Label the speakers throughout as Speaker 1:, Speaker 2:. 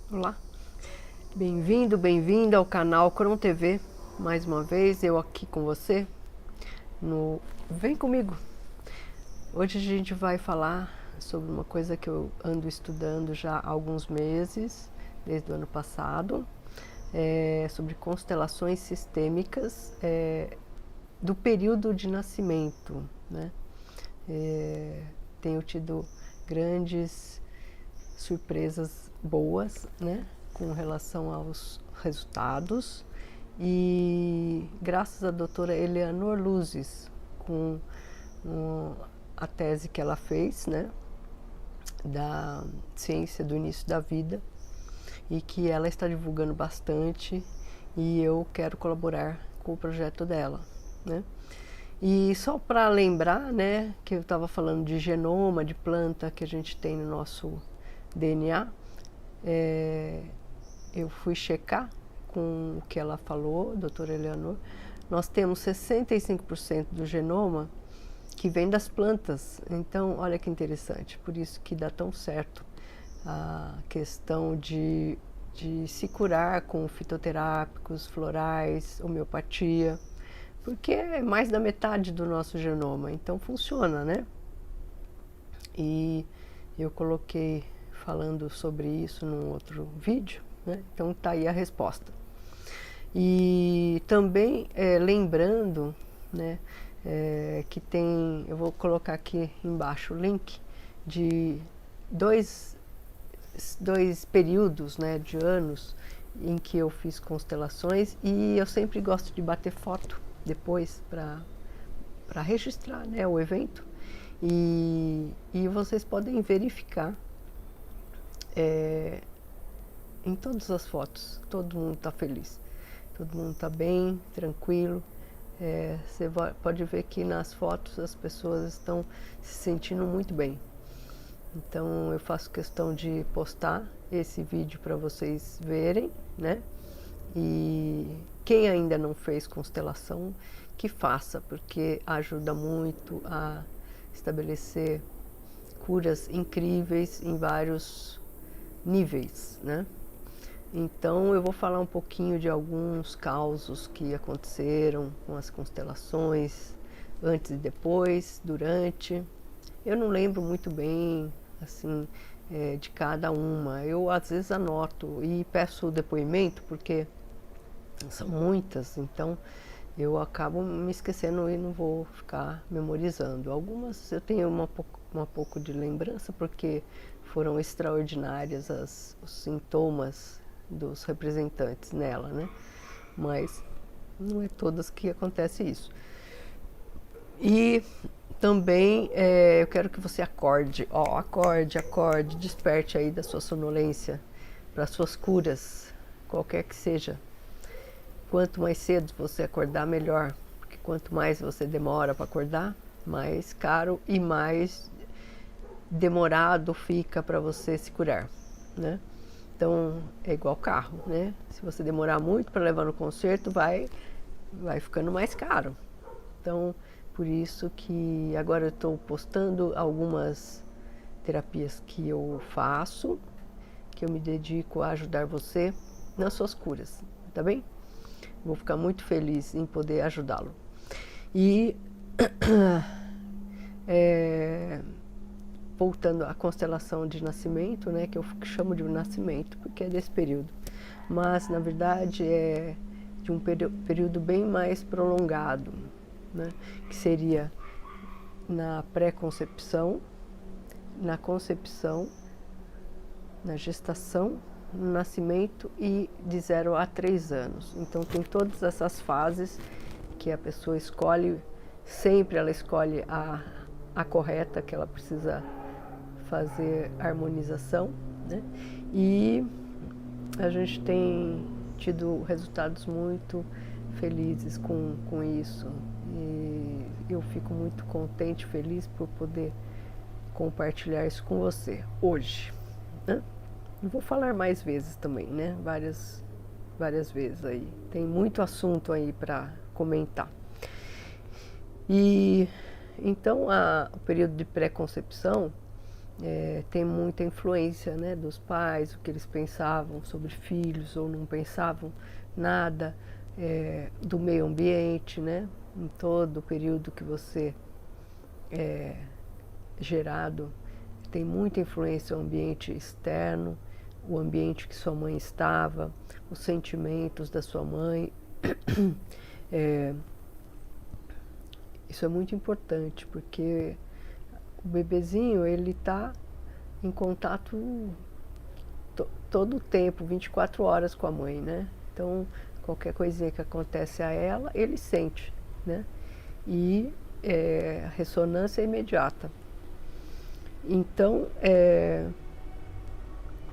Speaker 1: Olá, bem-vindo, bem-vinda ao canal Cron TV. Mais uma vez, eu aqui com você no Vem Comigo. Hoje a gente vai falar sobre uma coisa que eu ando estudando já há alguns meses, desde o ano passado, sobre constelações sistêmicas do período de nascimento, né? Tenho tido grandes surpresas boas, né, com relação aos resultados, e graças à doutora Eleanor Luzes, com a tese que ela fez, né, da ciência do início da vida, e que ela está divulgando bastante, e eu quero colaborar com o projeto dela, né. E só para lembrar, né, que eu estava falando de genoma, de planta que a gente tem no nosso DNA, eu fui checar com o que ela falou, doutora Eleanor. Nós temos 65% do genoma que vem das plantas. Então, olha que interessante, por isso que dá tão certo a questão de se curar com fitoterápicos, florais, homeopatia, porque é mais da metade do nosso genoma, então funciona, né? E eu coloquei falando sobre isso num outro vídeo, né? Então tá aí a resposta. E também lembrando, né, que tem, eu vou colocar aqui embaixo o link de dois períodos, né, de anos em que eu fiz constelações, e eu sempre gosto de bater foto depois para registrar, né, o evento, e vocês podem verificar em todas as fotos, todo mundo está feliz, todo mundo está bem, tranquilo. Você pode ver que nas fotos as pessoas estão se sentindo muito bem. Então eu faço questão de postar esse vídeo para vocês verem, né? E quem ainda não fez constelação, que faça, porque ajuda muito a estabelecer curas incríveis em vários níveis, né? Então eu vou falar um pouquinho de alguns causos que aconteceram com as constelações, antes e depois, durante. Eu não lembro muito bem, assim, de cada uma. Eu às vezes anoto e peço o depoimento, porque são muitas, então eu acabo me esquecendo e não vou ficar memorizando. Algumas eu tenho uma pouco de lembrança, porque foram extraordinárias os sintomas dos representantes nela, né? Mas não é todas que acontece isso. E também eu quero que você acorde, acorde, desperte aí da sua sonolência para as suas curas, qualquer que seja. Quanto mais cedo você acordar, melhor, porque quanto mais você demora para acordar, mais caro e mais demorado fica para você se curar, né? Então é igual carro, né? Se você demorar muito para levar no concerto, vai ficando mais caro. Então, por isso que agora eu estou postando algumas terapias que eu faço, que eu me dedico a ajudar você nas suas curas, tá bem? Vou ficar muito feliz em poder ajudá-lo. E voltando à constelação de nascimento, né, que eu chamo de nascimento porque é desse período, mas na verdade é de um período bem mais prolongado, né, que seria na pré-concepção, na concepção, na gestação, no nascimento e de 0 a 3 anos. Então tem todas essas fases que a pessoa escolhe, sempre ela escolhe a correta, que ela precisa fazer harmonização, né? E a gente tem tido resultados muito felizes com isso, e eu fico muito contente, feliz por poder compartilhar isso com você hoje, né? Eu vou falar mais vezes também, né? Várias vezes aí. Tem muito assunto aí para comentar. E então o período de pré-concepção tem muita influência, né, dos pais, o que eles pensavam sobre filhos ou não pensavam nada, do meio ambiente, né, em todo o período que você é gerado, tem muita influência o ambiente externo, o ambiente que sua mãe estava, os sentimentos da sua mãe. Isso é muito importante, porque o bebezinho, ele está em contato todo o tempo, 24 horas com a mãe, né? Então, qualquer coisinha que acontece a ela, ele sente, né? E a ressonância é imediata. Então,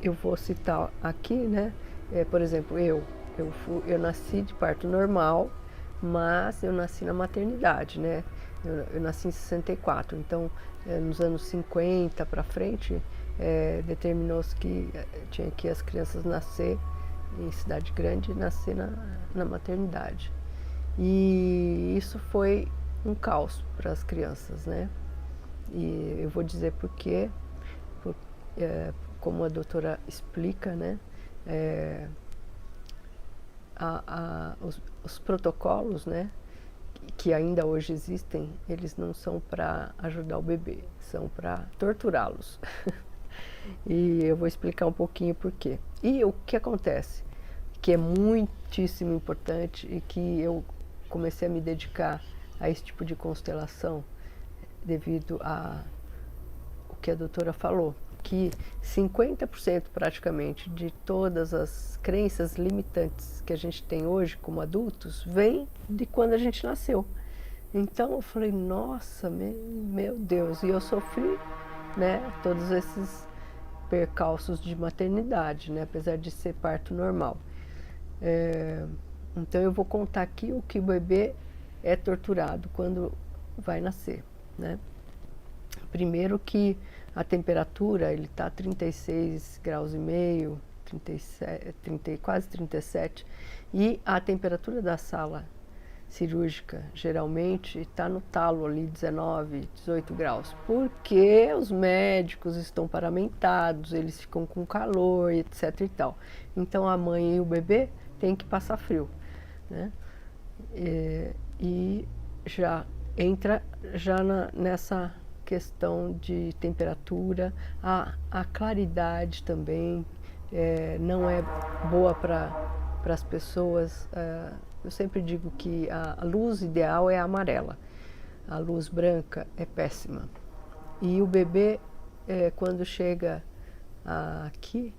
Speaker 1: eu vou citar aqui, né? Por exemplo, eu nasci de parto normal, mas eu nasci na maternidade, né? Eu nasci em 64, então nos anos 50 para frente, determinou-se que tinha que as crianças nascer em cidade grande e nascer na maternidade. E isso foi um caos para as crianças, né? E eu vou dizer por quê, como a doutora explica, né? Os protocolos, né, que ainda hoje existem, eles não são para ajudar o bebê, são para torturá-los. E eu vou explicar um pouquinho por quê. E o que acontece, que é muitíssimo importante e que eu comecei a me dedicar a esse tipo de constelação devido a o que a doutora falou, que 50% praticamente de todas as crenças limitantes que a gente tem hoje como adultos vem de quando a gente nasceu. Então eu falei, nossa, meu Deus, e eu sofri, né, todos esses percalços de maternidade, né, apesar de ser parto normal. Então eu vou contar aqui o que o bebê é torturado quando vai nascer, né? Primeiro que a temperatura, ele está a 36 graus e meio, 37, quase 37, e a temperatura da sala cirúrgica geralmente está no talo ali, 19, 18 graus, porque os médicos estão paramentados, eles ficam com calor, etc e tal. Então a mãe e o bebê têm que passar frio, né? E já entra nessa questão de temperatura, a claridade também não é boa para as pessoas. Eu sempre digo que a luz ideal é a amarela, a luz branca é péssima. E o bebê, quando chega aqui,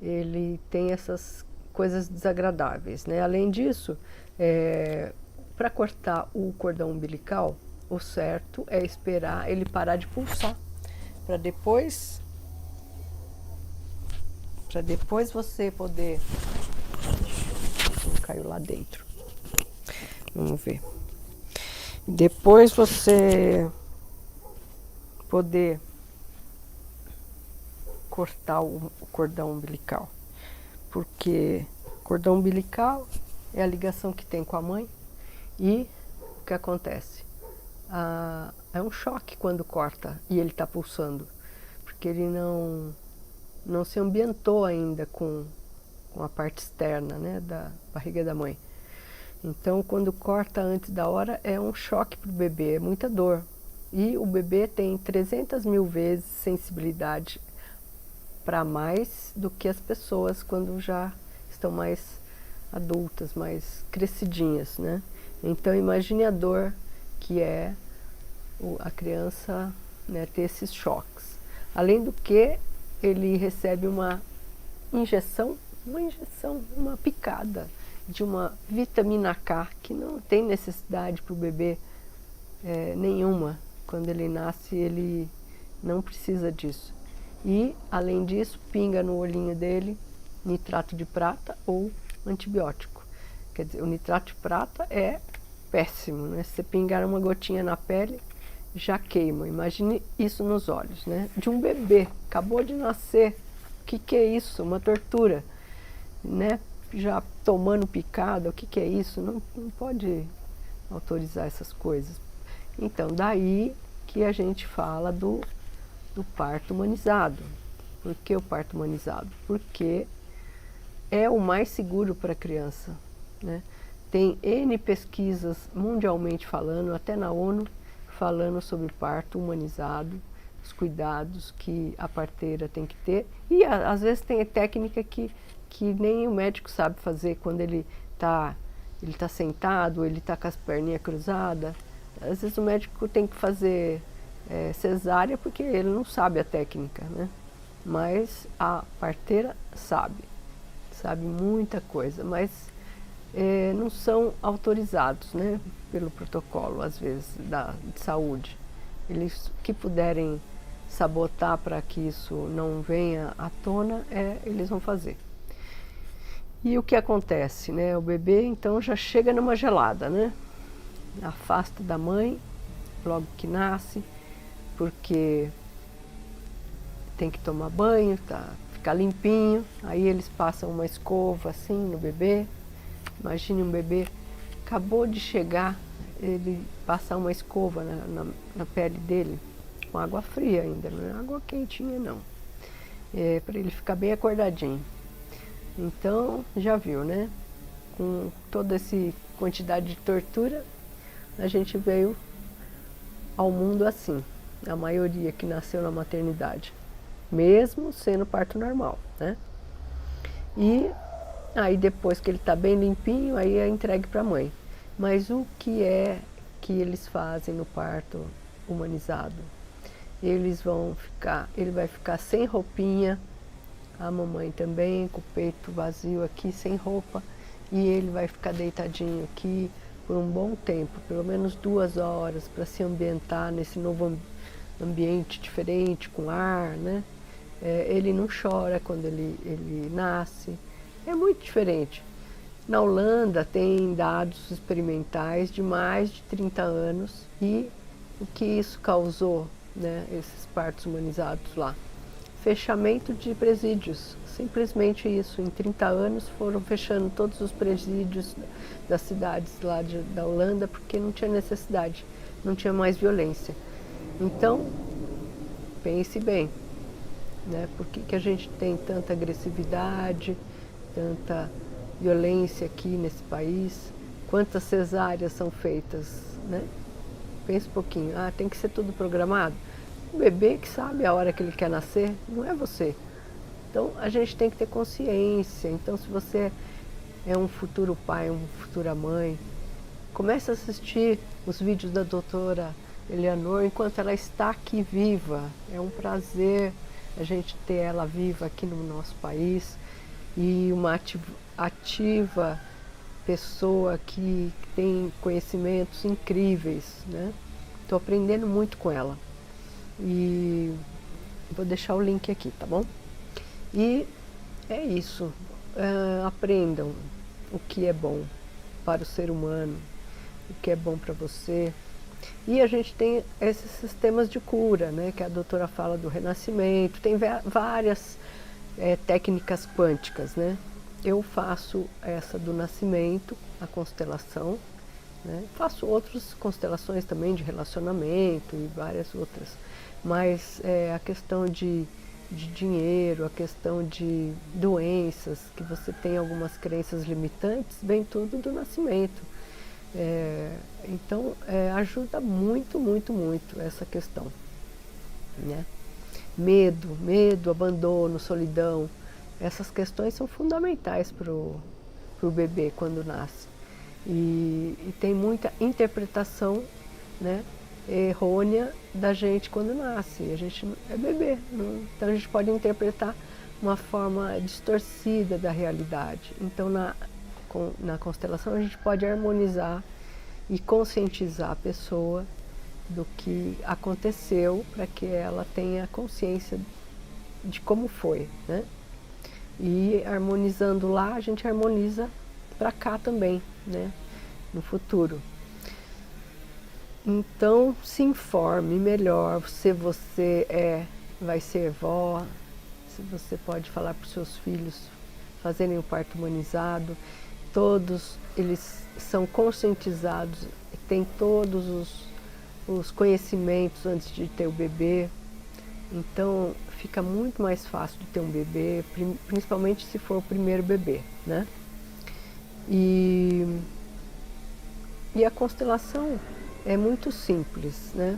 Speaker 1: ele tem essas coisas desagradáveis, né? Além disso, para cortar o cordão umbilical, o certo é esperar ele parar de pulsar, para depois você poder... Caiu lá dentro. Vamos ver. Depois você poder cortar o cordão umbilical, porque o cordão umbilical é a ligação que tem com a mãe. E o que acontece? É um choque quando corta e ele está pulsando, porque ele não se ambientou ainda com a parte externa, né, da barriga da mãe. Então, quando corta antes da hora, é um choque para o bebê, é muita dor. E o bebê tem 300 mil vezes sensibilidade para mais do que as pessoas quando já estão mais adultas, mais crescidinhas, né? Então, imagine a dor que é a criança, né, ter esses choques. Além do que, ele recebe uma injeção, uma picada de uma vitamina K, que não tem necessidade para o bebê nenhuma. Quando ele nasce, ele não precisa disso. E, além disso, pinga no olhinho dele nitrato de prata ou antibiótico. Quer dizer, o nitrato de prata é péssimo, né? Se você pingar uma gotinha na pele, já queima. Imagine isso nos olhos, né? De um bebê, acabou de nascer. O que é isso? Uma tortura, né? Já tomando picada, o que é isso? Não pode autorizar essas coisas. Então, daí que a gente fala do parto humanizado. Por que o parto humanizado? Porque é o mais seguro para a criança, né? Tem N pesquisas mundialmente falando, até na ONU, falando sobre parto humanizado, os cuidados que a parteira tem que ter. E às vezes tem técnica que nem o médico sabe fazer quando ele tá sentado, ele está com as perninhas cruzadas. Às vezes o médico tem que fazer cesárea porque ele não sabe a técnica, né? Mas a parteira sabe muita coisa, mas não são autorizados, né, pelo protocolo, às vezes, de saúde. Eles que puderem sabotar para que isso não venha à tona, eles vão fazer. E o que acontece, né? O bebê, então, já chega numa gelada, né? Afasta da mãe, logo que nasce, porque tem que tomar banho, ficar limpinho. Aí eles passam uma escova assim no bebê. Imagine um bebê, acabou de chegar, ele passar uma escova na pele dele, com água fria ainda, não é água quentinha não. Para ele ficar bem acordadinho. Então, já viu, né? Com toda essa quantidade de tortura, a gente veio ao mundo assim, a maioria que nasceu na maternidade, mesmo sendo parto normal, né? E aí depois que ele está bem limpinho, aí é entregue para a mãe. Mas o que é que eles fazem no parto humanizado? Ele vai ficar sem roupinha, a mamãe também, com o peito vazio aqui, sem roupa, e ele vai ficar deitadinho aqui por um bom tempo, pelo menos 2 horas, para se ambientar nesse novo ambiente diferente, com ar, né? Ele não chora quando ele nasce, é muito diferente. Na Holanda tem dados experimentais de mais de 30 anos e o que isso causou, né, esses partos humanizados lá? Fechamento de presídios, simplesmente isso. Em 30 anos foram fechando todos os presídios das cidades lá da Holanda porque não tinha necessidade, não tinha mais violência. Então, pense bem, né? Por que a gente tem tanta agressividade, tanta violência aqui nesse país? Quantas cesáreas são feitas, né? Pense um pouquinho. Tem que ser tudo programado? O bebê que sabe a hora que ele quer nascer, não é você. Então, a gente tem que ter consciência. Então, se você é um futuro pai, uma futura mãe, comece a assistir os vídeos da doutora Eleanor enquanto ela está aqui viva. É um prazer a gente ter ela viva aqui no nosso país e uma ativa pessoa que tem conhecimentos incríveis, né? Estou aprendendo muito com ela. E vou deixar o link aqui, tá bom? E é isso. Aprendam o que é bom para o ser humano, o que é bom para você. E a gente tem esses sistemas de cura, né? Que a doutora fala do renascimento. Tem várias técnicas quânticas, né? Eu faço essa do nascimento, a constelação, né? Faço outras constelações também de relacionamento e várias outras. Mas a questão de dinheiro, a questão de doenças, que você tem algumas crenças limitantes, vem tudo do nascimento. Então, ajuda muito, muito, muito essa questão, né? Medo, abandono, solidão, essas questões são fundamentais para o bebê quando nasce. E tem muita interpretação, né, errônea da gente quando nasce. A gente é bebê, então a gente pode interpretar uma forma distorcida da realidade. Então na constelação a gente pode harmonizar e conscientizar a pessoa do que aconteceu para que ela tenha consciência de como foi, né? E harmonizando lá, a gente harmoniza para cá também, né? No futuro. Então, se informe melhor se você vai ser vó, se você pode falar para os seus filhos fazerem o parto humanizado. Todos eles são conscientizados, têm todos os conhecimentos antes de ter o bebê. Então fica muito mais fácil de ter um bebê, principalmente se for o primeiro bebê, né? E a constelação é muito simples, né?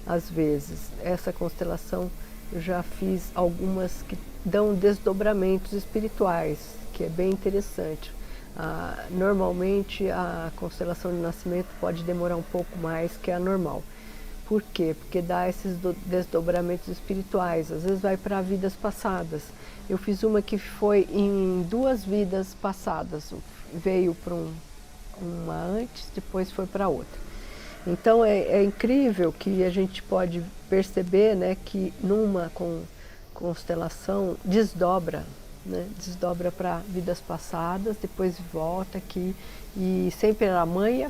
Speaker 1: Às vezes, essa constelação eu já fiz algumas que dão desdobramentos espirituais, que é bem interessante. Normalmente a constelação de nascimento pode demorar um pouco mais que a normal. Por quê? Porque dá esses desdobramentos espirituais, às vezes vai para vidas passadas. Eu fiz uma que foi em 2 vidas passadas, veio para uma antes, depois foi para outra. Então é incrível que a gente pode perceber, né, que numa constelação desdobra, né, desdobra para vidas passadas, depois volta aqui, e sempre era a mãe e a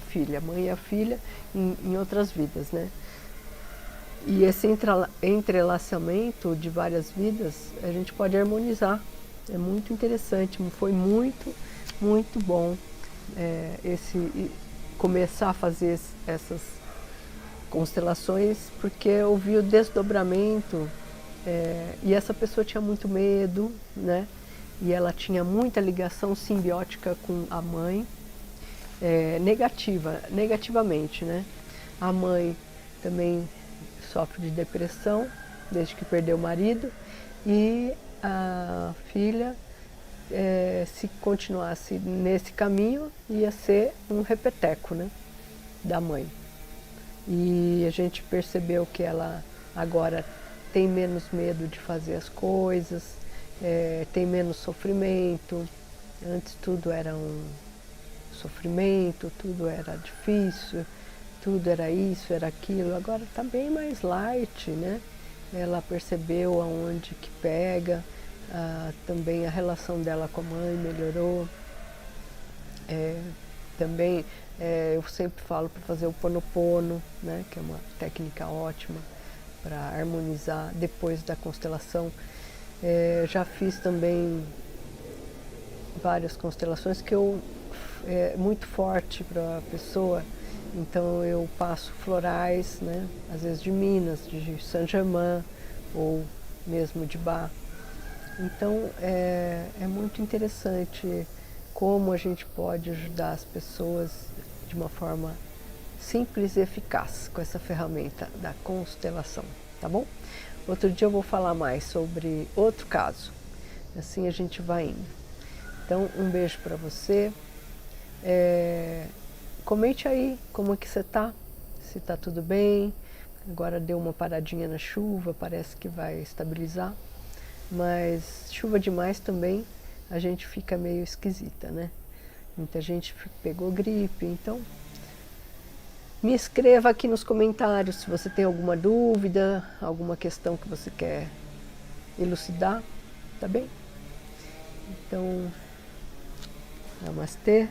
Speaker 1: filha em outras vidas, né? E esse entrelaçamento de várias vidas a gente pode harmonizar. É muito interessante, foi muito, muito bom começar a fazer essas constelações, porque eu vi o desdobramento e essa pessoa tinha muito medo, né? E ela tinha muita ligação simbiótica com a mãe, negativamente, né? A mãe também sofre de depressão desde que perdeu o marido, e a filha, se continuasse nesse caminho, ia ser um repeteco, né, da mãe. E a gente percebeu que ela agora tem menos medo de fazer as coisas, tem menos sofrimento. Antes tudo era um sofrimento, tudo era difícil, tudo era isso, era aquilo. Agora está bem mais light, né? Ela percebeu aonde que pega, também a relação dela com a mãe melhorou. Também eu sempre falo para fazer o Ponopono, né? Que é uma técnica ótima para harmonizar depois da constelação. Já fiz também várias constelações que é muito forte para a pessoa. Então eu passo florais, né, às vezes de Minas, de Saint-Germain ou mesmo de Bach. Então é muito interessante como a gente pode ajudar as pessoas de uma forma simples e eficaz com essa ferramenta da constelação, tá bom? Outro dia eu vou falar mais sobre outro caso, assim a gente vai indo. Então um beijo para você. Comente aí como é que você tá, se tá tudo bem. Agora deu uma paradinha na chuva, parece que vai estabilizar, mas chuva demais também a gente fica meio esquisita, né? Muita gente pegou gripe, então me escreva aqui nos comentários se você tem alguma dúvida, alguma questão que você quer elucidar, tá bem? Então, namastê.